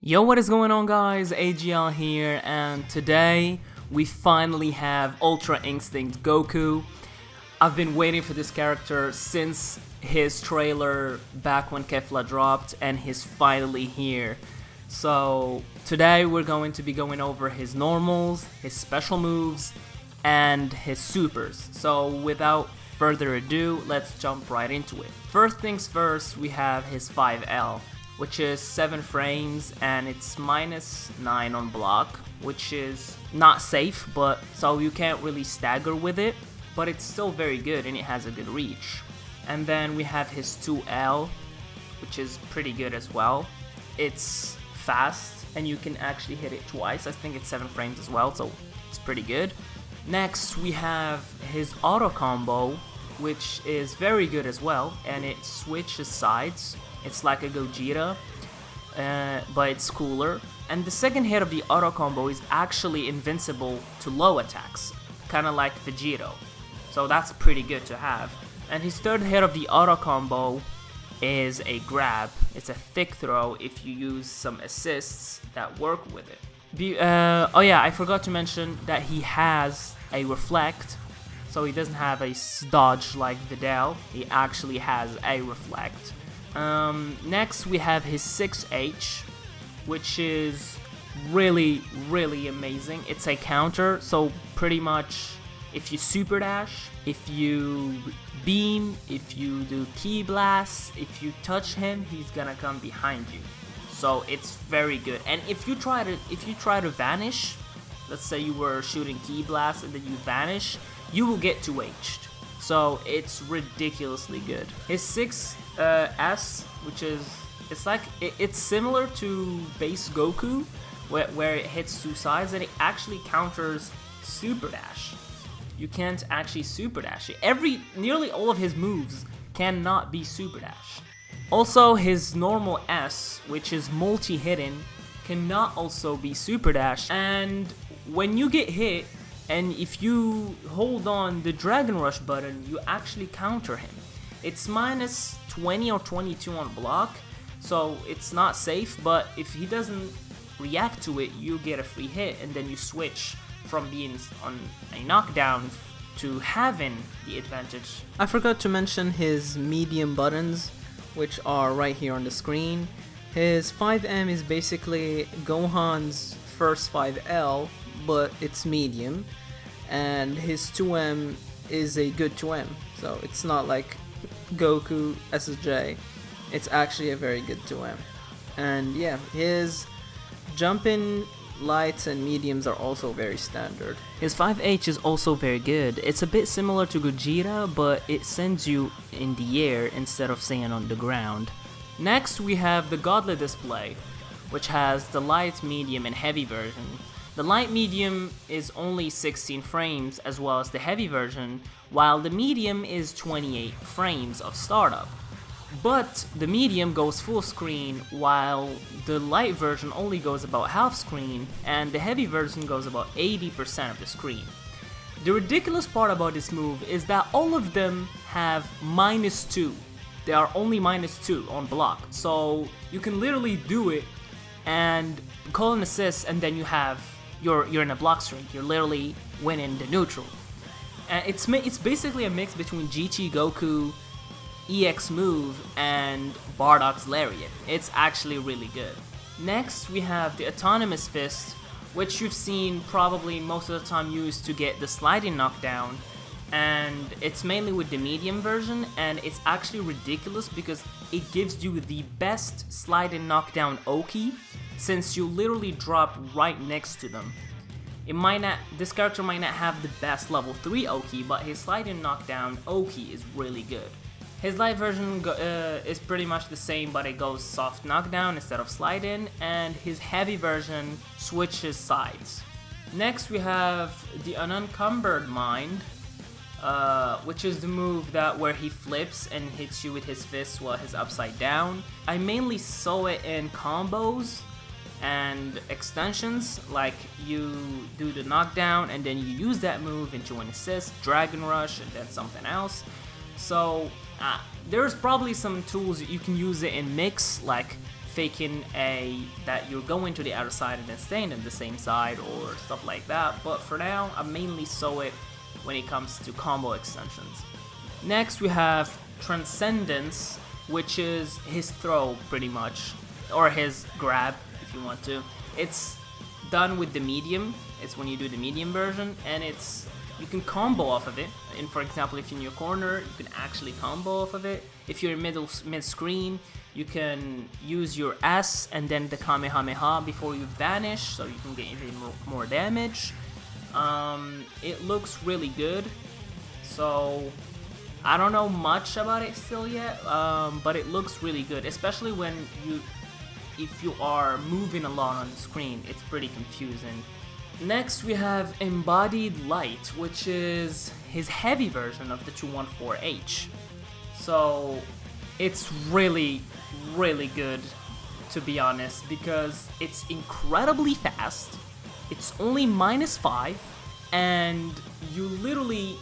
Yo, what is going on, guys? AGL here, and today we finally have Ultra Instinct Goku. I've been waiting for this character since his trailer back when Kefla dropped, and he's finally here. So today we're going to be going over his normals, his special moves, and his supers. So without further ado, let's jump right into it. First things first, we have his 5L, which is 7 frames and it's -9 on block, which is not safe, but so you can't really stagger with it, but it's still very good and it has a good reach. And then we have his 2L, which is pretty good as well. It's fast and you can actually hit it twice. I think it's 7 frames as well, so it's pretty good. Next we have his auto combo, which is very good as well, and it switches sides. It's like a Gogeta, but it's cooler. And the second hit of the auto combo is actually invincible to low attacks, kind of like Vegito. So that's pretty good to have. And his third hit of the auto combo is a grab. It's a thick throw if you use some assists that work with it. Oh yeah, I forgot to mention that he has a reflect. So he doesn't have a dodge like Videl. He actually has a reflect. Next we have his 6H, which is really amazing. It's a counter, so pretty much if you super dash, if you beam, if you do ki blast, if you touch him, he's gonna come behind you. So it's very good. And if you try to vanish, let's say you were shooting ki blast and then you vanish, you will get 2H'd. So it's ridiculously good. His 6S, which is, it's similar to base Goku, where it hits 2 sides and it actually counters super dash. You can't actually super dash it. Nearly all of his moves cannot be super dash. Also, his normal S, which is multi-hitting, cannot also be super dash. And when you get hit, and if you hold on the Dragon Rush button, you actually counter him. It's -20 or 22 on block, so it's not safe, but if he doesn't react to it, you get a free hit, and then you switch from being on a knockdown to having the advantage. I forgot to mention his medium buttons, which are right here on the screen. His 5M is basically Gohan's first 5L, but it's medium, and his 2M is a good 2M, so it's not like Goku SSJ, it's actually a very good 2M. And yeah, his jumping lights and mediums are also very standard. His 5H is also very good. It's a bit similar to Gogeta, but it sends you in the air instead of staying on the ground. Next we have the Godly display, which has the light, medium, and heavy version. The light medium is only 16 frames as well as the heavy version, while the medium is 28 frames of startup. But the medium goes full screen while the light version only goes about half screen and the heavy version goes about 80% of the screen. The ridiculous part about this move is that all of them have -2. They are only -2 on block, so you can literally do it and call an assist and then you're in a block streak. You're literally winning the neutral. And it's basically a mix between GT Goku, EX move, and Bardock's Lariat. It's actually really good. Next we have the Autonomous Fist, which you've seen probably most of the time used to get the sliding knockdown, and it's mainly with the medium version, and it's actually ridiculous because it gives you the best sliding knockdown Oki, since you literally drop right next to them. This character might not have the best level 3 Oki, but his sliding knockdown Oki is really good. His light version is pretty much the same, but it goes soft knockdown instead of slide-in, and his heavy version switches sides. Next we have the Unencumbered Mind, which is the move where he flips and hits you with his fists while he's upside down. I mainly saw it in combos and extensions, like you do the knockdown and then you use that move into an assist, Dragon Rush, and then something else. So there's probably some tools that you can use it in mix, like faking that you're going to the other side and then staying in the same side or stuff like that, but for now I mainly saw it when it comes to combo extensions. Next we have Transcendence, which is his throw pretty much, or his grab if you want to. It's done with the medium, it's when you do the medium version, and you can combo off of it. And for example, if you're in your corner, you can actually combo off of it. If you're in mid-screen, you can use your S and then the Kamehameha before you vanish, so you can get even more damage. It looks really good, so I don't know much about it still yet, but it looks really good, especially if you are moving a lot on the screen. It's pretty confusing. Next we have Embodied Light, which is his heavy version of the 214H. So it's really good, to be honest, because it's incredibly fast. It's only -5, and you literally,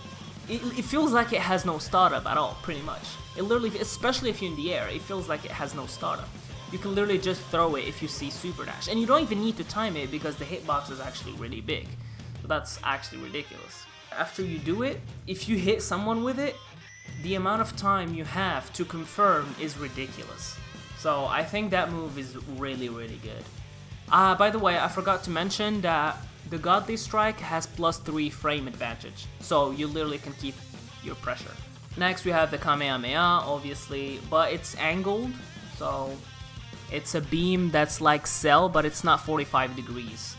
it feels like it has no startup at all, pretty much. It literally, especially if you're in the air, it feels like it has no startup. You can literally just throw it if you see Super Dash, and you don't even need to time it because the hitbox is actually really big. So that's actually ridiculous. After you do it, if you hit someone with it, the amount of time you have to confirm is ridiculous. So I think that move is really good. By the way, I forgot to mention that the Godly Strike has +3 frame advantage, so you literally can keep your pressure. Next we have the Kamehameha, obviously, but it's angled, so it's a beam that's like Cell, but it's not 45 degrees.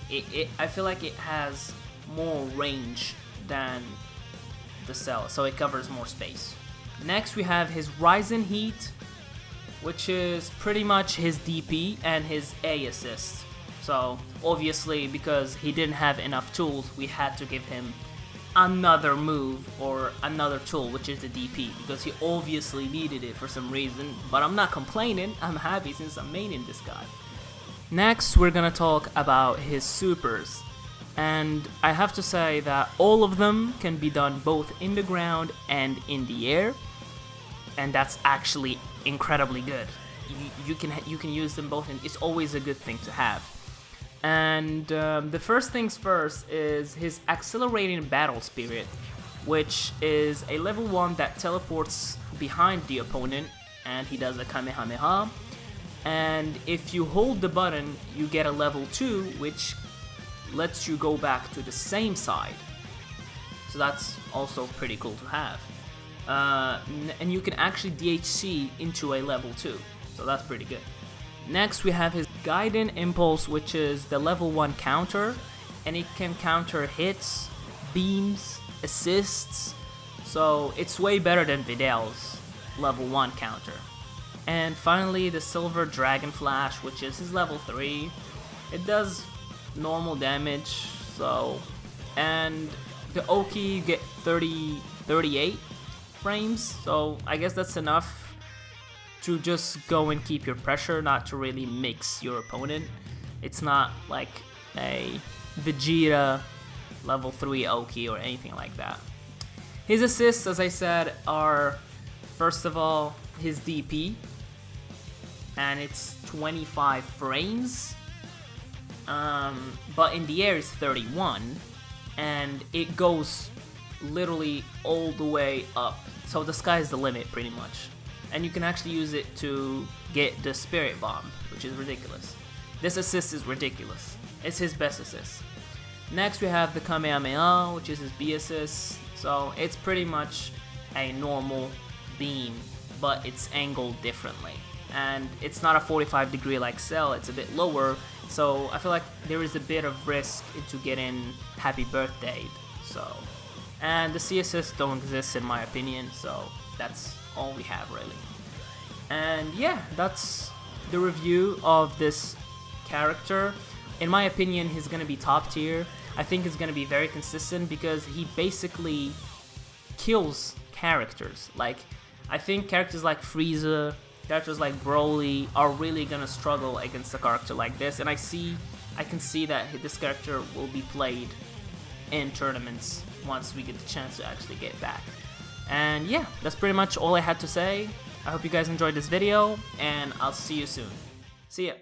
I feel like it has more range than the Cell, so it covers more space. Next we have his Rising Heat, which is pretty much his DP and his A assist. So obviously, because he didn't have enough tools, we had to give him another move or another tool, which is the DP, because he obviously needed it for some reason, but I'm not complaining. I'm happy since I'm maining this guy. Next we're gonna talk about his supers, and I have to say that all of them can be done both in the ground and in the air, and that's actually incredibly good. You can use them both, and it's always a good thing to have. And the first things first is his Accelerating Battle Spirit, which is a level 1 that teleports behind the opponent, and he does a Kamehameha. And if you hold the button, you get a level 2, which lets you go back to the same side. So that's also pretty cool to have. And you can actually DHC into a level 2, so that's pretty good. Next we have his Guiding Impulse, which is the level 1 counter, and it can counter hits, beams, assists, so it's way better than Vidal's level 1 counter. And finally the Silver Dragon Flash, which is his level 3. It does normal damage, so, and the Oki you get 38 frames, so I guess that's enough to just go and keep your pressure, not to really mix your opponent. It's not like a Vegeta level 3 Oki or anything like that. His assists, as I said, are first of all his DP, and it's 25 frames, but in the air it's 31, and it goes literally all the way up, so the sky's the limit pretty much. And you can actually use it to get the Spirit Bomb, which is ridiculous. This assist is ridiculous. It's his best assist. Next we have the Kamehameha, which is his B assist. So it's pretty much a normal beam, but it's angled differently. And it's not a 45 degree like Cell, it's a bit lower. So I feel like there is a bit of risk into getting Happy Birthday. So, and the C assists don't exist in my opinion, so that's all we have really. And yeah, that's the review of this character. In my opinion, he's gonna be top tier. I think he's gonna be very consistent because he basically kills characters. Like, I think characters like Frieza, characters like Broly are really gonna struggle against a character like this, and I can see that this character will be played in tournaments once we get the chance to actually get back. And yeah, that's pretty much all I had to say. I hope you guys enjoyed this video, and I'll see you soon. So yeah,